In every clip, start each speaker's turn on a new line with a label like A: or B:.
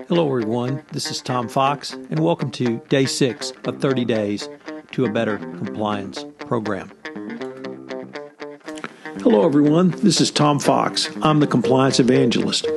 A: Hello everyone, this is Tom Fox, and welcome to Day 6 of 30 Days to a Better Compliance Program. Hello everyone, this is Tom Fox. I'm the Compliance Evangelist.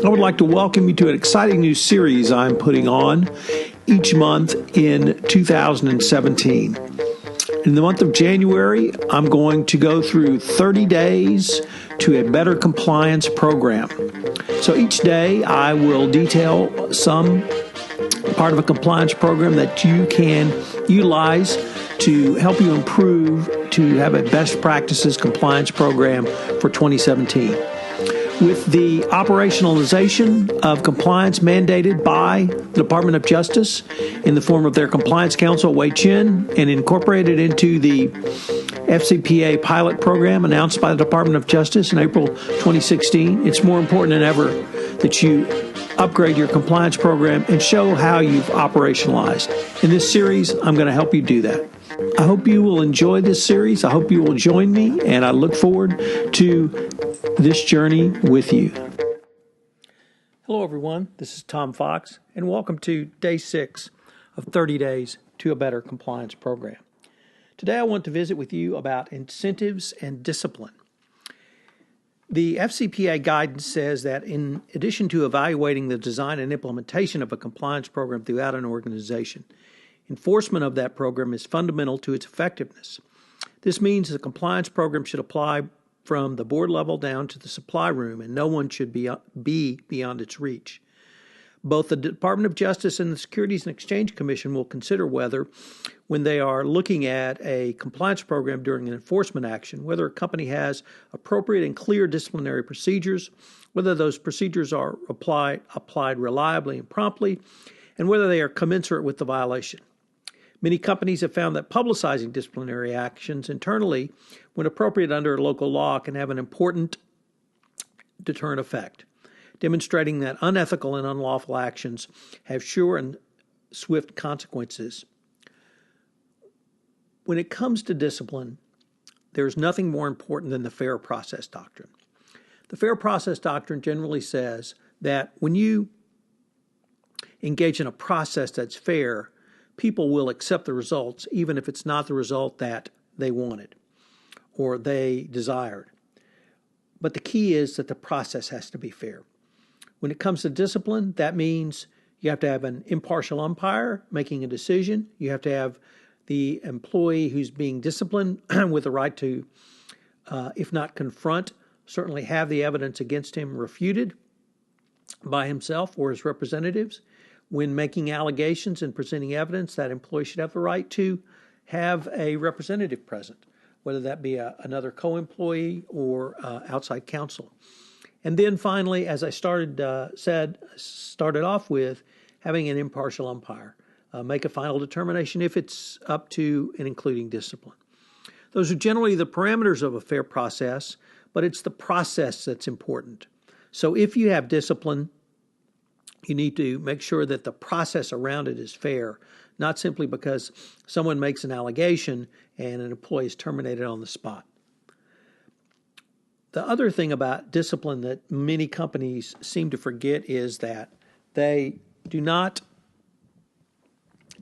A: I would like to welcome you to an exciting new series I'm putting on each month in 2017. In the month of January, I'm going to go through 30 days to a better compliance program. So each day I will detail some part of a compliance program that you can utilize to help you improve to have a best practices compliance program for 2017. With the operationalization of compliance mandated by the Department of Justice in the form of their Compliance Counsel, Wei Chin, and incorporated into the FCPA pilot program announced by the Department of Justice in April 2016, it's more important than ever that you upgrade your compliance program and show how you've operationalized. In this series, I'm going to help you do that. I hope you will enjoy this series. I hope you will join me, and I look forward to this journey with you. Hello, everyone. This is Tom Fox, and welcome to Day 6 of 30 Days to a Better Compliance Program. Today, I want to visit with you about incentives and discipline. The FCPA Guidance says that in addition to evaluating the design and implementation of a compliance program throughout an organization, enforcement of that program is fundamental to its effectiveness. This means the compliance program should apply from the board level down to the supply room, and no one should be beyond its reach. Both the Department of Justice and the Securities and Exchange Commission will consider whether, when they are looking at a compliance program during an enforcement action, whether a company has appropriate and clear disciplinary procedures, whether those procedures are applied reliably and promptly, and whether they are commensurate with the violation. Many companies have found that publicizing disciplinary actions internally, when appropriate under local law, can have an important deterrent effect, demonstrating that unethical and unlawful actions have sure and swift consequences. When it comes to discipline, there's nothing more important than the fair process doctrine. The fair process doctrine generally says that when you engage in a process that's fair, people will accept the results, even if it's not the result that they wanted or they desired. But the key is that the process has to be fair. When it comes to discipline, that means you have to have an impartial umpire making a decision. You have to have the employee who's being disciplined with the right to, if not confront, certainly have the evidence against him refuted by himself or his representatives. When making allegations and presenting evidence, that employee should have the right to have a representative present, whether that be another co-employee or outside counsel. And then finally, as I started off with, having an impartial umpire make a final determination if it's up to and including discipline. Those are generally the parameters of a fair process, but it's the process that's important. So if you have discipline, you need to make sure that the process around it is fair, not simply because someone makes an allegation and an employee is terminated on the spot. The other thing about discipline that many companies seem to forget is that they do not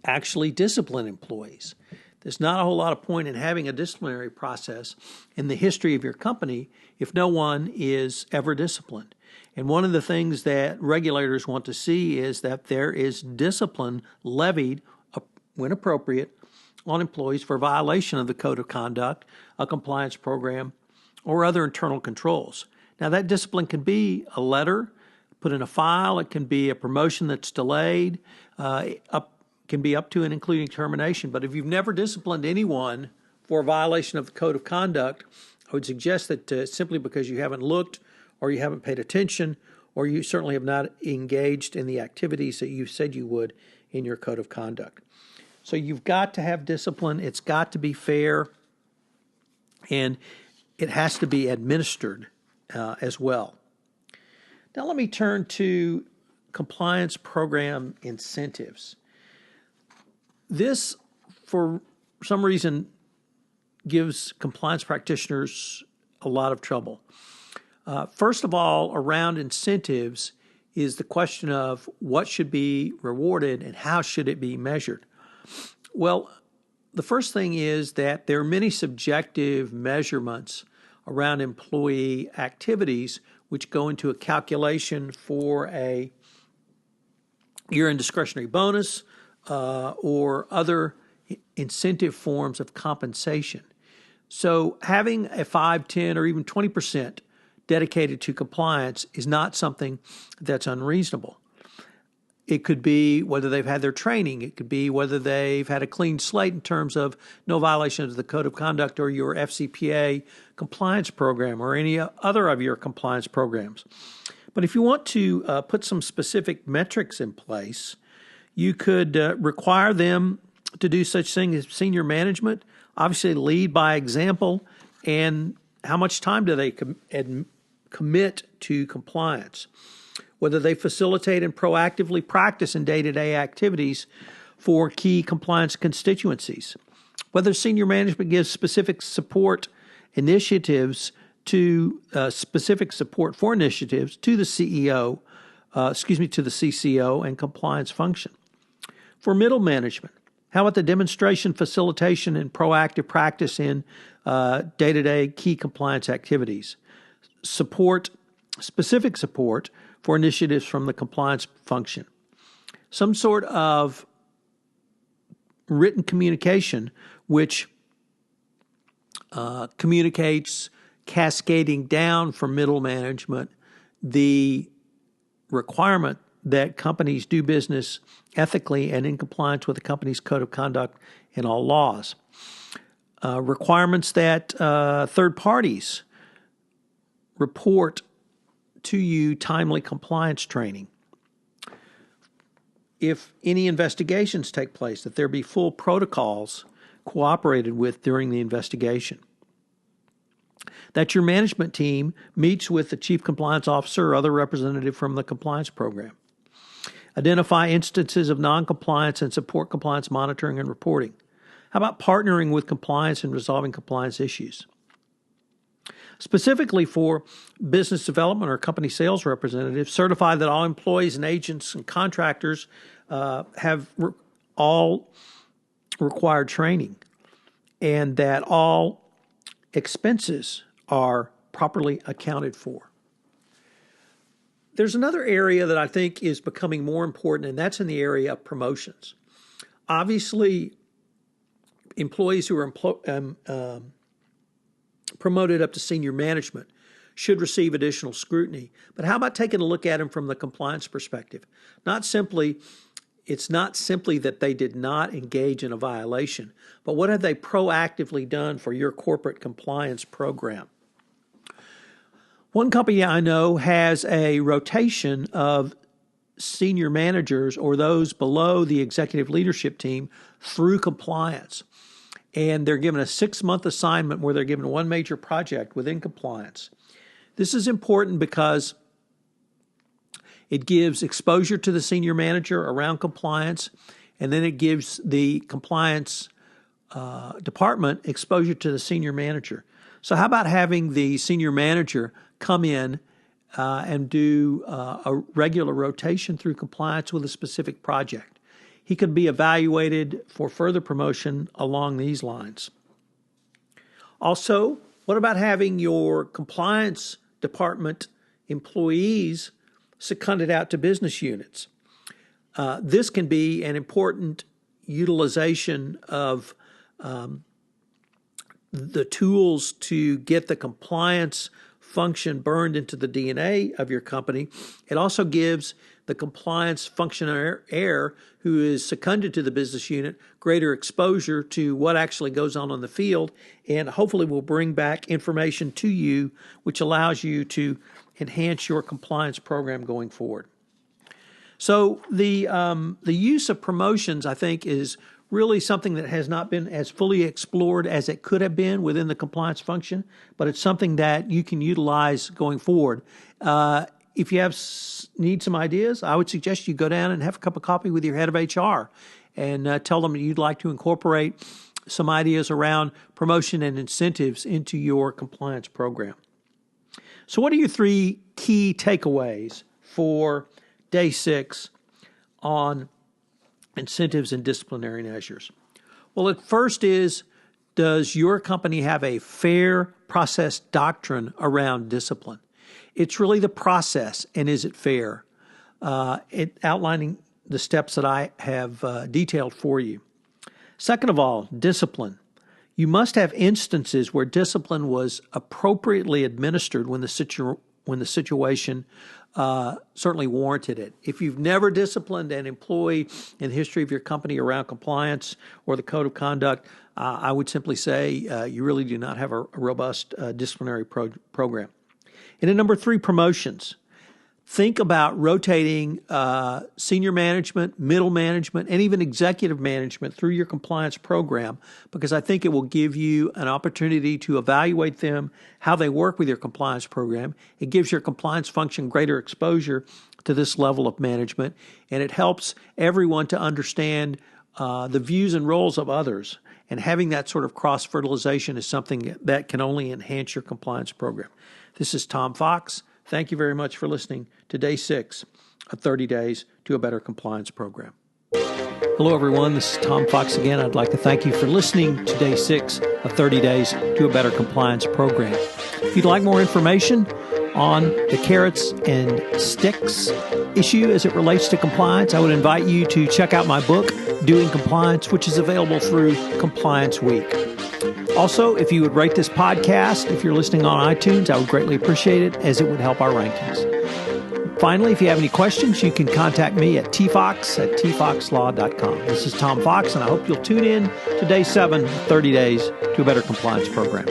A: actually discipline employees. There's not a whole lot of point in having a disciplinary process in the history of your company if no one is ever disciplined. And one of the things that regulators want to see is that there is discipline levied, when appropriate, on employees for violation of the code of conduct, a compliance program, or other internal controls. Now, that discipline can be a letter put in a file. It can be a promotion that's delayed. Can be up to and including termination. But if you've never disciplined anyone for a violation of the code of conduct, I would suggest that simply because you haven't looked or you haven't paid attention or you certainly have not engaged in the activities that you said you would in your code of conduct. So you've got to have discipline. It's got to be fair, and it has to be administered as well. Now let me turn to compliance program incentives. This, for some reason, gives compliance practitioners a lot of trouble. First of all, around incentives is the question of what should be rewarded and how should it be measured. Well, the first thing is that there are many subjective measurements around employee activities which go into a calculation for a year-end discretionary bonus or other incentive forms of compensation. So having a 5, 10, or even 20% dedicated to compliance is not something that's unreasonable. It could be whether they've had their training. It could be whether they've had a clean slate in terms of no violations of the Code of Conduct or your FCPA compliance program or any other of your compliance programs. But if you want to put some specific metrics in place, you could require them to do such things as senior management, obviously lead by example, and how much time do they commit to compliance, whether they facilitate and proactively practice in day-to-day activities for key compliance constituencies, whether senior management gives specific support initiatives to specific support for initiatives to the to the CCO and compliance function. For middle management, how about the demonstration, facilitation, and proactive practice in day-to-day key compliance activities? Specific support for initiatives from the compliance function. Some sort of written communication which communicates cascading down from middle management the requirement that companies do business ethically and in compliance with the company's code of conduct and all laws. Requirements that third parties report to you timely compliance training. If any investigations take place, that there be full protocols cooperated with during the investigation. That your management team meets with the chief compliance officer or other representative from the compliance program. Identify instances of noncompliance and support compliance monitoring and reporting. How about partnering with compliance and resolving compliance issues? Specifically for business development or company sales representatives, certify that all employees and agents and contractors have all required training and that all expenses are properly accounted for. There's another area that I think is becoming more important, and that's in the area of promotions. Obviously, employees who are promoted up to senior management should receive additional scrutiny. But how about taking a look at them from the compliance perspective? It's not simply that they did not engage in a violation, but what have they proactively done for your corporate compliance program? One company I know has a rotation of senior managers or those below the executive leadership team through compliance. And they're given a 6-month assignment where they're given one major project within compliance. This is important because it gives exposure to the senior manager around compliance, and then it gives the compliance department exposure to the senior manager. So how about having the senior manager come in and do a regular rotation through compliance with a specific project? He could be evaluated for further promotion along these lines. Also, what about having your compliance department employees seconded out to business units? This can be an important utilization of the tools to get the compliance function burned into the DNA of your company. It also gives the compliance functionary who is seconded to the business unit greater exposure to what actually goes on the field, and hopefully will bring back information to you which allows you to enhance your compliance program going forward. So the use of promotions, I think, is really something that has not been as fully explored as it could have been within the compliance function, but it's something that you can utilize going forward. If you need some ideas, I would suggest you go down and have a cup of coffee with your head of HR and tell them that you'd like to incorporate some ideas around promotion and incentives into your compliance program. So what are your 3 key takeaways for day 6 on incentives and disciplinary measures. Well, at first is, does your company have a fair process doctrine around discipline? It's really the process, and is it fair? Outlining the steps that I have detailed for you. Second of all, discipline. You must have instances where discipline was appropriately administered when the situation certainly warranted it. If you've never disciplined an employee in the history of your company around compliance or the code of conduct, I would simply say you really do not have a robust disciplinary program. And then number 3, promotions. Think about rotating senior management, middle management, and even executive management through your compliance program, because I think it will give you an opportunity to evaluate them, how they work with your compliance program. It gives your compliance function greater exposure to this level of management, and it helps everyone to understand the views and roles of others. And having that sort of cross-fertilization is something that can only enhance your compliance program. This is Tom Fox. Thank you very much for listening to Day 6 of 30 Days to a Better Compliance Program. Hello, everyone. This is Tom Fox again. I'd like to thank you for listening to Day 6 of 30 Days to a Better Compliance Program. If you'd like more information on the carrots and sticks issue as it relates to compliance, I would invite you to check out my book, Doing Compliance, which is available through Compliance Week. Also, if you would rate this podcast, if you're listening on iTunes, I would greatly appreciate it, as it would help our rankings. Finally, if you have any questions, you can contact me at tfox@tfoxlaw.com. This is Tom Fox, and I hope you'll tune in to Day 7, 30 Days to a Better Compliance Program.